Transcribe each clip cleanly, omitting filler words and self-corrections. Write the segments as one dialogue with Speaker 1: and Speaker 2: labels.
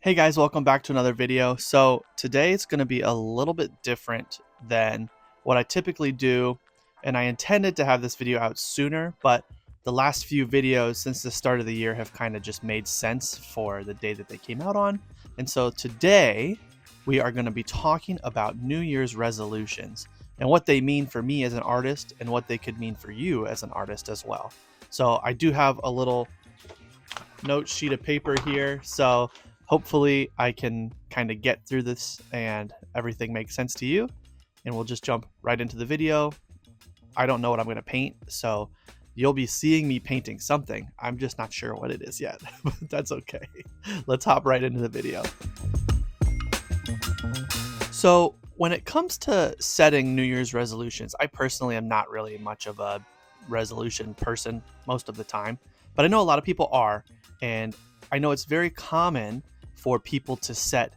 Speaker 1: Hey guys, welcome back to another video. So today it's going to be a little bit different than what I typically do, and I intended to have this video out sooner, but the last few videos since the start of the year have kind of just made sense for the day that they came out on. And so today we are going to be talking about New Year's resolutions and what they mean for me as an artist and what they could mean for you as an artist as well. So I do have a little note sheet of paper here, so hopefully I can kind of get through this and everything makes sense to you, and we'll just jump right into the video. I don't know what I'm going to paint, so you'll be seeing me painting something. I'm just not sure what it is yet, but that's okay. Let's hop right into the video. So when it comes to setting New Year's resolutions, I personally am not really much of a resolution person most of the time, but I know a lot of people are, and I know it's very common for people to set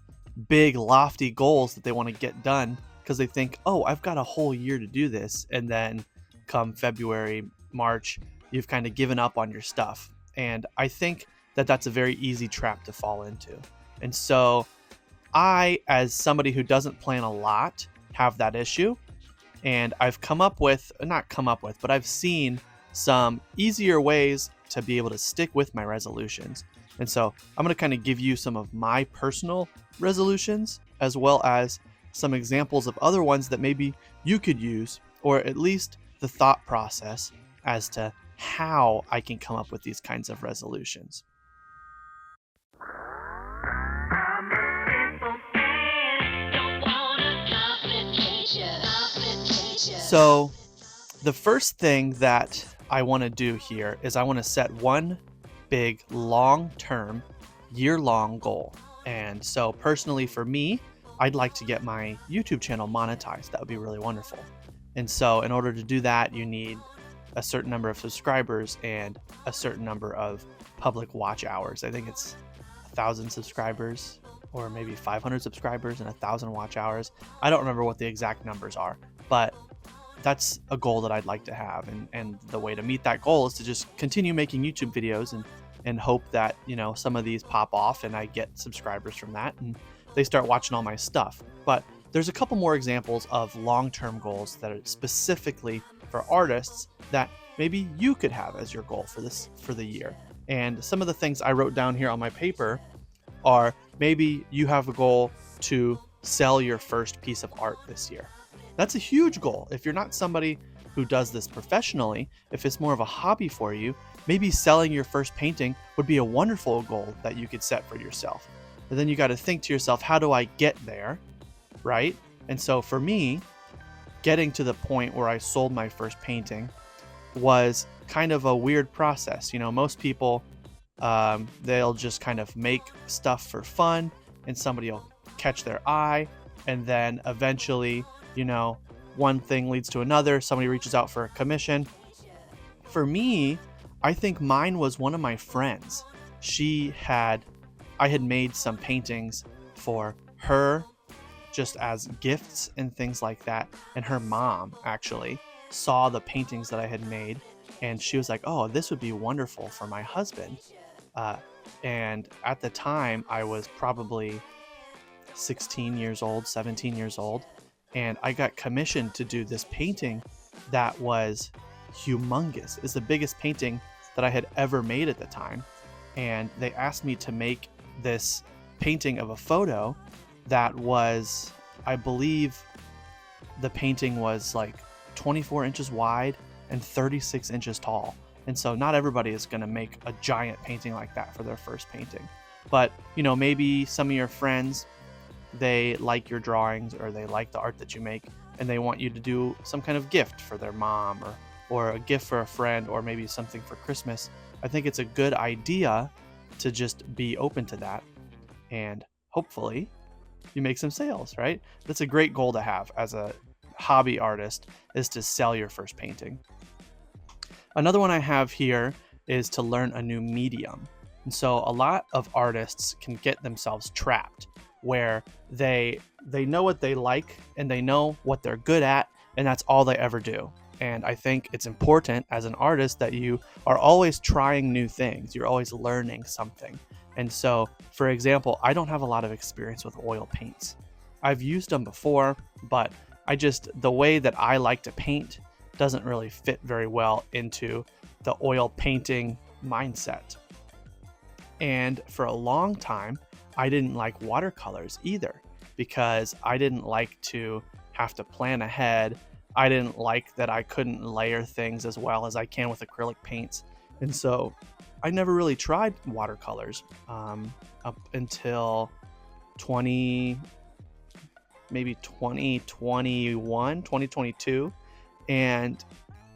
Speaker 1: big, lofty goals that they want to get done because they think, oh, I've got a whole year to do this. And then come February, March, you've kind of given up on your stuff. And I think that that's a very easy trap to fall into. And so I, as somebody who doesn't plan a lot, have that issue. And I've but I've seen some easier ways to be able to stick with my resolutions. And so I'm going to kind of give you some of my personal resolutions, as well as some examples of other ones that maybe you could use, or at least the thought process as to how I can come up with these kinds of resolutions. So the first thing that I want to do here is I want to set one big long-term, year-long goal. And so personally for me, I'd like to get my YouTube channel monetized. That would be really wonderful. And so in order to do that, you need a certain number of subscribers and a certain number of public watch hours. I think it's 1,000 subscribers or maybe 500 subscribers and 1,000 watch hours. I don't remember what the exact numbers are, but that's a goal that I'd like to have. And the way to meet that goal is to just continue making YouTube videos and hope that, you know, some of these pop off and I get subscribers from that and they start watching all my stuff. But there's a couple more examples of long-term goals that are specifically for artists that maybe you could have as your goal for the year. And some of the things I wrote down here on my paper are maybe you have a goal to sell your first piece of art this year. That's a huge goal. If you're not somebody who does this professionally, if it's more of a hobby for you, maybe selling your first painting would be a wonderful goal that you could set for yourself. And then you got to think to yourself, how do I get there, right? And so for me, getting to the point where I sold my first painting was kind of a weird process. You know, most people, they'll just kind of make stuff for fun and somebody will catch their eye, and then eventually, you know, one thing leads to another. Somebody reaches out for a commission. For me, I think mine was one of my friends. I had made some paintings for her just as gifts and things like that. And her mom actually saw the paintings that I had made and she was like, oh, this would be wonderful for my husband. And at the time I was probably 16 years old, 17 years old. And I got commissioned to do this painting that was humongous. It's the biggest painting that I had ever made at the time. And they asked me to make this painting of a photo that was, I believe the painting was like 24 inches wide and 36 inches tall. And so not everybody is going to make a giant painting like that for their first painting. But, you know, maybe some of your friends, they like your drawings or they like the art that you make and they want you to do some kind of gift for their mom or a gift for a friend or maybe something for Christmas. I think it's a good idea to just be open to that and hopefully you make some sales, right? That's a great goal to have as a hobby artist, is to sell your first painting. Another one I have here is to learn a new medium. And so a lot of artists can get themselves trapped where they know what they like and they know what they're good at, and that's all they ever do. And I think it's important as an artist that you are always trying new things. You're always learning something. And so, for example, I don't have a lot of experience with oil paints. I've used them before, but the way that I like to paint doesn't really fit very well into the oil painting mindset. And for a long time, I didn't like watercolors either because I didn't like to have to plan ahead. I didn't like that I couldn't layer things as well as I can with acrylic paints. And so I never really tried watercolors up until 20, maybe 2021, 2022. And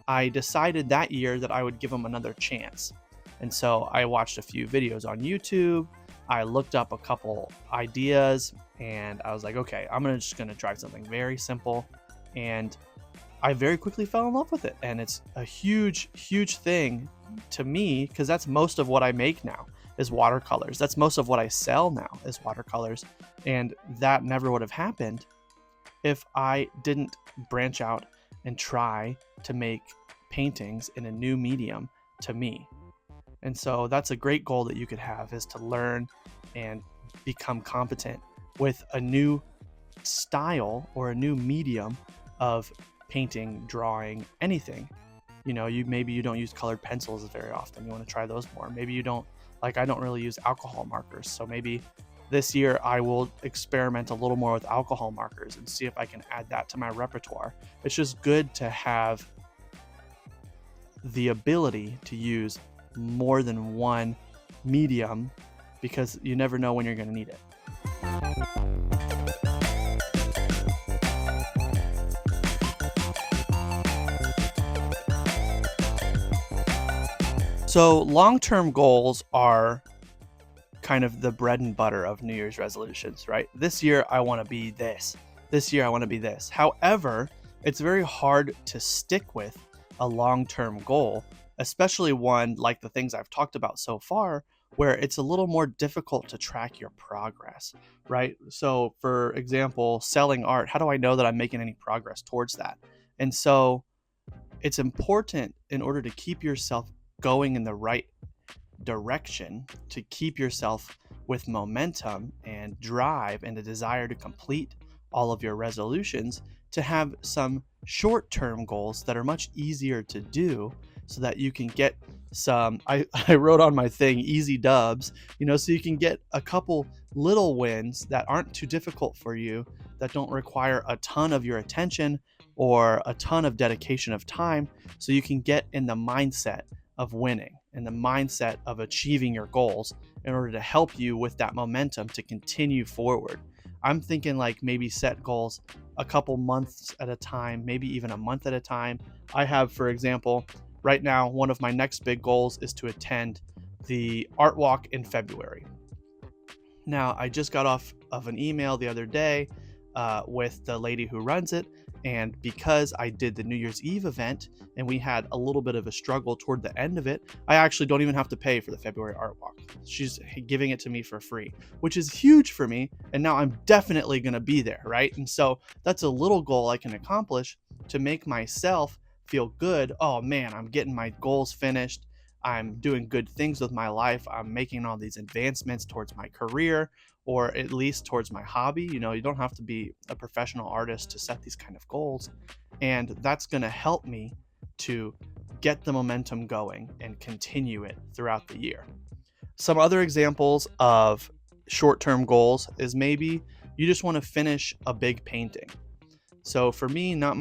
Speaker 1: I decided that year that I would give them another chance. And so I watched a few videos on YouTube. I looked up a couple ideas and I was like, okay, just going to try something very simple. And I very quickly fell in love with it. And it's a huge, huge thing to me because that's most of what I make now is watercolors. That's most of what I sell now is watercolors. And that never would have happened if I didn't branch out and try to make paintings in a new medium to me. And so that's a great goal that you could have, is to learn and become competent with a new style or a new medium of painting, drawing, anything. Maybe you don't use colored pencils very often. You want to try those more. Maybe you don't, I don't really use alcohol markers. So maybe this year I will experiment a little more with alcohol markers and see if I can add that to my repertoire. It's just good to have the ability to use more than one medium because you never know when you're going to need it. So long-term goals are kind of the bread and butter of New Year's resolutions, right? This year, I want to be this. This year, I want to be this. However, it's very hard to stick with a long-term goal, especially one like the things I've talked about so far, where it's a little more difficult to track your progress, right? So for example, selling art, how do I know that I'm making any progress towards that? And so it's important, in order to keep yourself going in the right direction, to keep yourself with momentum and drive and a desire to complete all of your resolutions, to have some short-term goals that are much easier to do so that you can get some, I wrote on my thing, easy dubs, so you can get a couple little wins that aren't too difficult for you, that don't require a ton of your attention or a ton of dedication of time, so you can get in the mindset of winning and the mindset of achieving your goals in order to help you with that momentum to continue forward. I'm thinking maybe set goals a couple months at a time, maybe even a month at a time. I have, for example, right now, one of my next big goals is to attend the art walk in February. Now, I just got off of an email the other day with the lady who runs it. And because I did the New Year's Eve event and we had a little bit of a struggle toward the end of it, I actually don't even have to pay for the February art walk. She's giving it to me for free, which is huge for me. And now I'm definitely going to be there, right? And so that's a little goal I can accomplish to make myself feel good. Oh man, I'm getting my goals finished. I'm doing good things with my life. I'm making all these advancements towards my career, or at least towards my hobby. You don't have to be a professional artist to set these kind of goals. And that's going to help me to get the momentum going and continue it throughout the year. Some other examples of short-term goals is maybe you just want to finish a big painting. So for me, not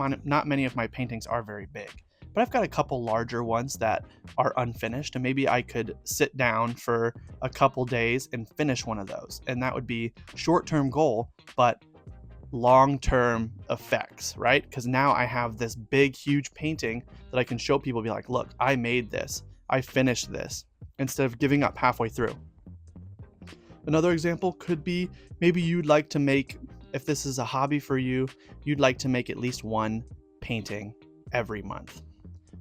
Speaker 1: many of my paintings are very big, but I've got a couple larger ones that are unfinished, and maybe I could sit down for a couple days and finish one of those. And that would be short-term goal, but long-term effects, right? Because now I have this big, huge painting that I can show people, be like, look, I made this, I finished this, instead of giving up halfway through. Another example could be maybe you'd like to make, if this is a hobby for you, you'd like to make at least one painting every month,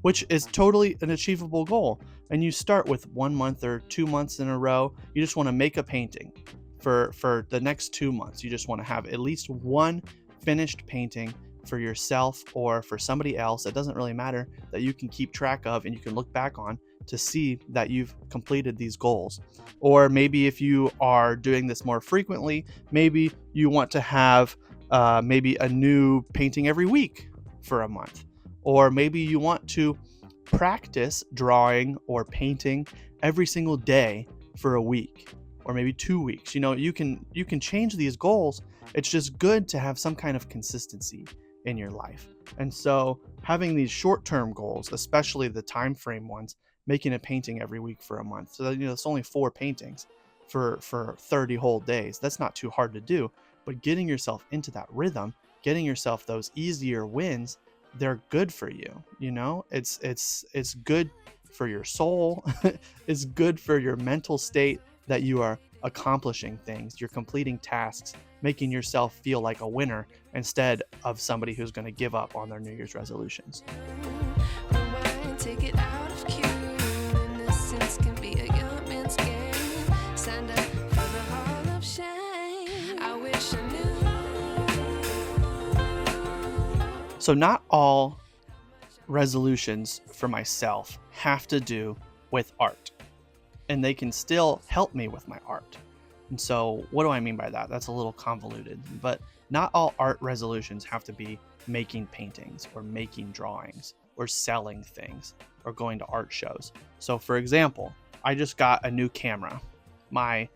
Speaker 1: which is totally an achievable goal. And you start with 1 month or 2 months in a row. You just want to make a painting for the next 2 months. You just want to have at least one finished painting for yourself or for somebody else. It doesn't really matter, that you can keep track of and you can look back on to see that you've completed these goals. Or maybe if you are doing this more frequently, maybe you want to have maybe a new painting every week for a month. Or maybe you want to practice drawing or painting every single day for a week or maybe 2 weeks. You can change these goals. It's just good to have some kind of consistency in your life. And so having these short-term goals, especially the time frame ones, making a painting every week for a month. So it's only 4 paintings for 30 whole days. That's not too hard to do, but getting yourself into that rhythm, getting yourself those easier wins, they're good for you. It's good for your soul. It's good for your mental state that you are accomplishing things, you're completing tasks, making yourself feel like a winner instead of somebody who's going to give up on their New Year's resolutions. So not all resolutions for myself have to do with art, and they can still help me with my art. And so what do I mean by that? That's a little convoluted, but not all art resolutions have to be making paintings or making drawings or selling things or going to art shows. So for example, I just got a new camera. My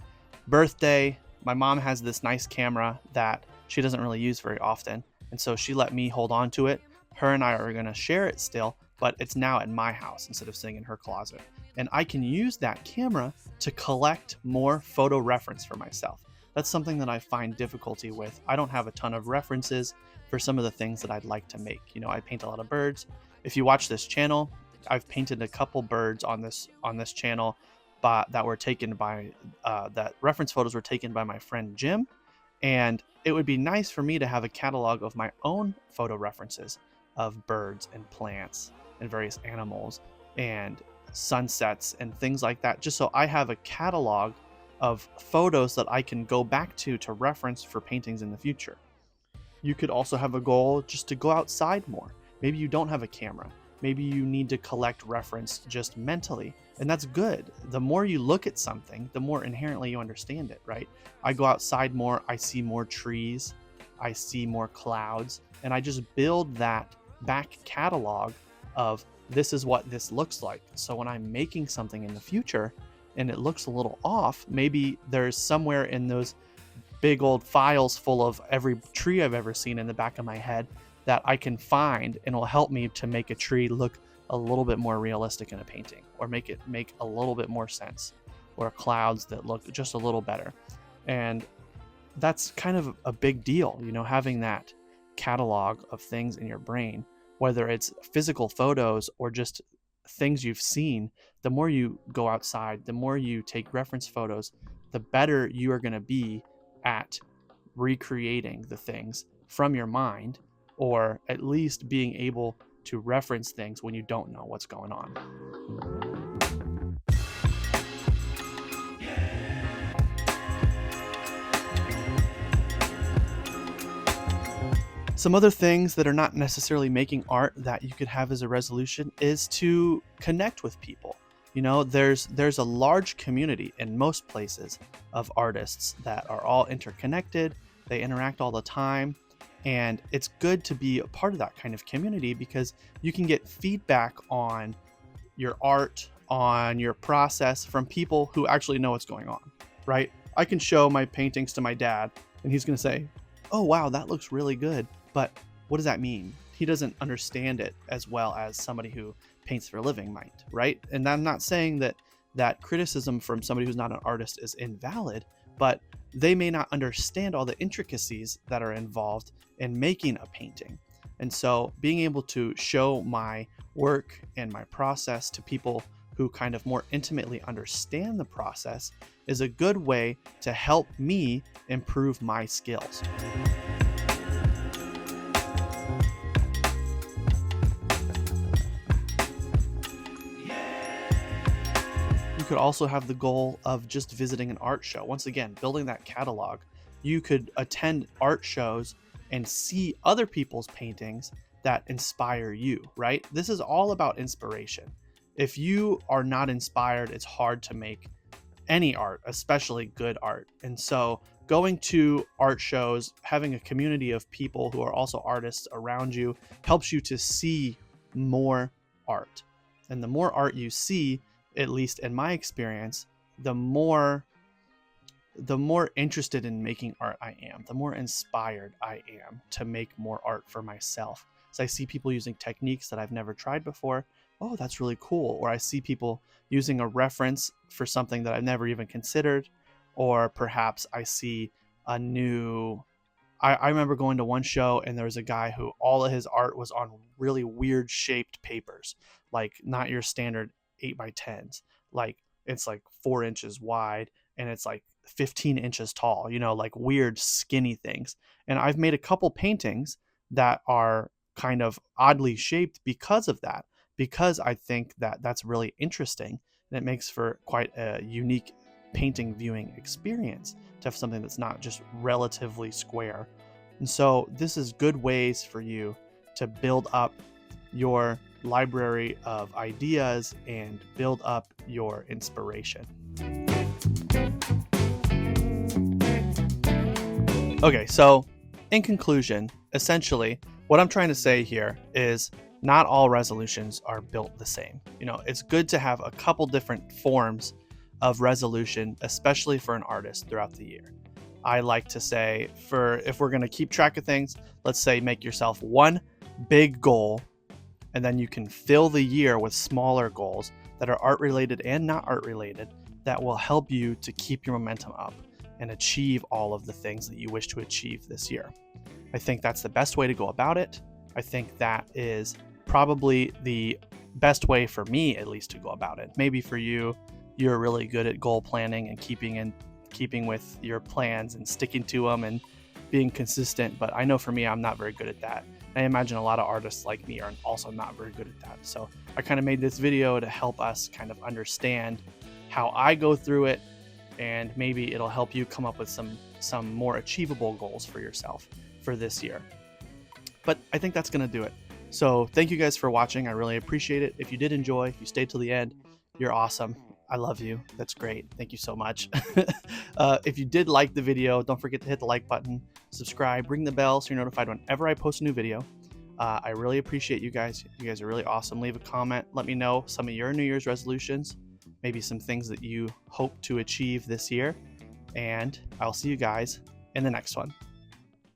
Speaker 1: birthday, my mom has this nice camera that she doesn't really use very often. And so she let me hold on to it. Her and I are going to share it still, but it's now at my house instead of sitting in her closet. And I can use that camera to collect more photo reference for myself. That's something that I find difficulty with. I don't have a ton of references for some of the things that I'd like to make. I paint a lot of birds. If you watch this channel, I've painted a couple birds on this channel, but that were taken by that reference photos were taken by my friend Jim. And it would be nice for me to have a catalog of my own photo references of birds and plants and various animals and sunsets and things like that, just so I have a catalog of photos that I can go back to reference for paintings in the future. You could also have a goal just to go outside more. Maybe you don't have a camera. Maybe you need to collect reference just mentally, and that's good. The more you look at something, the more inherently you understand it, right? I go outside more, I see more trees, I see more clouds, and I just build that back catalog of this is what this looks like. So when I'm making something in the future and it looks a little off, maybe there's somewhere in those big old files full of every tree I've ever seen in the back of my head that I can find, and will help me to make a tree look a little bit more realistic in a painting, or make it make a little bit more sense, or clouds that look just a little better. And that's kind of a big deal, having that catalog of things in your brain, whether it's physical photos or just things you've seen. The more you go outside, the more you take reference photos, the better you are going to be at recreating the things from your mind, or at least being able to reference things when you don't know what's going on. Some other things that are not necessarily making art that you could have as a resolution is to connect with people. There's a large community in most places of artists that are all interconnected. They interact all the time. And it's good to be a part of that kind of community because you can get feedback on your art, on your process from people who actually know what's going on, right? I can show my paintings to my dad and he's going to say, "Oh, wow, that looks really good." But what does that mean? He doesn't understand it as well as somebody who paints for a living might, right? And I'm not saying that criticism from somebody who's not an artist is invalid, but they may not understand all the intricacies that are involved in making a painting. And so being able to show my work and my process to people who kind of more intimately understand the process is a good way to help me improve my skills. You could also have the goal of just visiting an art show. Once again, building that catalog. You could attend art shows and see other people's paintings that inspire you, right? This is all about inspiration. if you are not inspired, it's hard to make any art, especially good art. And so going to art shows, having a community of people who are also artists around you helps you to see more art. And the more art you see, at least in my experience, the more interested in making art I am, the more inspired I am to make more art for myself. So I see people using techniques that I've never tried before. Oh, that's really cool. Or I see people using a reference for something that I've never even considered. Or perhaps I see a new. I remember going to one show and there was a guy who all of his art was on really weird shaped papers, like not your standard 8x10s. Like it's like 4 inches wide and it's like 15 inches tall, like weird skinny things. And I've made a couple paintings that are kind of oddly shaped because of that, because I think that that's really interesting and it makes for quite a unique painting viewing experience to have something that's not just relatively square. And so this is good ways for you to build up your library of ideas and build up your inspiration. Okay, so in conclusion, essentially, what I'm trying to say here is not all resolutions are built the same. It's good to have a couple different forms of resolution, especially for an artist throughout the year. I like to say, if we're going to keep track of things, let's say make yourself one big goal, and then you can fill the year with smaller goals that are art related and not art related that will help you to keep your momentum up and achieve all of the things that you wish to achieve this year. I think that's the best way to go about it. I think that is probably the best way for me, at least, to go about it. Maybe for you, you're really good at goal planning and keeping with your plans and sticking to them and being consistent. But I know for me, I'm not very good at that. I imagine a lot of artists like me are also not very good at that. So I kind of made this video to help us kind of understand how I go through it, and maybe it'll help you come up with some more achievable goals for yourself for this year. But I think that's going to do it. So thank you guys for watching. I really appreciate it. If you did enjoy, if you stayed till the end, you're awesome. I love you. That's great. Thank you so much. If you did like the video, don't forget to hit the like button, subscribe, ring the bell so you're notified whenever I post a new video. I really appreciate you guys. You guys are really awesome. Leave a comment. Let me know some of your New Year's resolutions, maybe some things that you hope to achieve this year. And I'll see you guys in the next one.